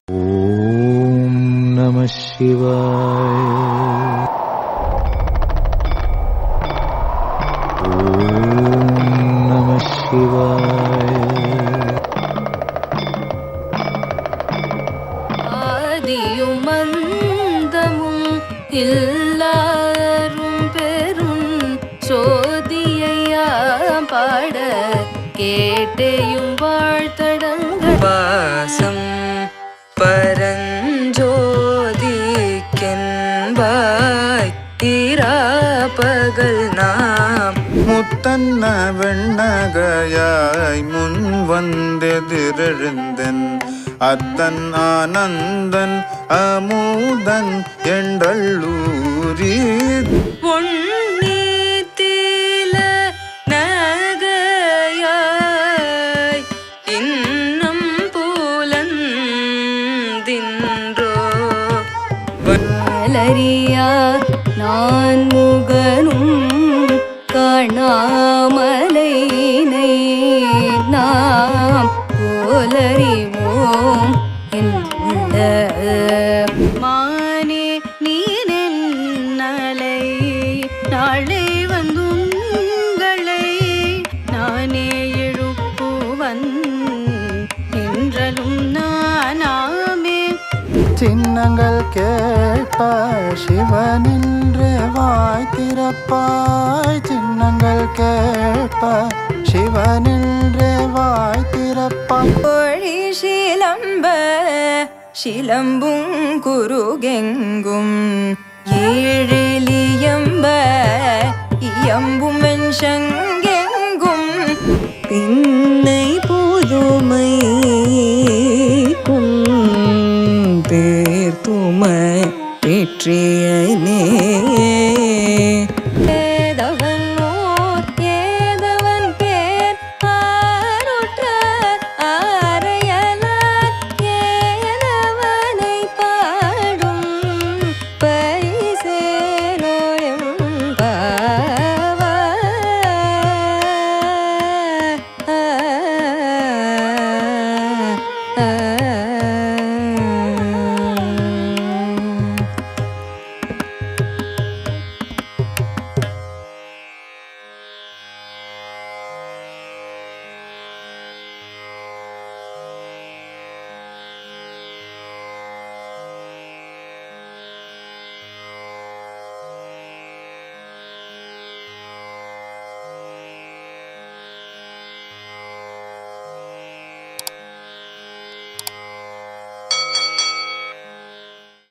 ஓம் நம சிவாய. ஓம் நம சிவாய. ஆதியும் அந்தமும் எல்லாரும் பெரும் சோதியையா பாட கேட்டையும் வாழ்த்தடங்கள் வாசம் பரஞ்சோதிக்கென்பாய் பகல் நாம் முத்தன்ன வெண்ணகையாய் முன் வந்தெதிரெழுந்தன் அத்தன் ஆனந்தன் அமுதன் எண்டல்லூரி பொன்னீத்தில நகையாய் இன்னம் புலந்தின்றோ மலரியா நான் முகனும் காணாமலைனை நாம் போலறிவோம் என்ற மானே நீனலை நாளை வந்துங்களை நானே எழுப்புவன் என்றலும் நானாமே. சின்னங்கள் கேட்ப சிவனின்று வாய் திறப்பாய். சின்னங்கள் கேட்ப சிவனின்று வாய் திறப்பாய். கோழி சிலம்ப சிலம்பும் குருகெங்கும் ஏழிலியம்ப இயம்பும் சங்கெங்கும் பின்னை புதுமை தேர்த்துமை பெற்றே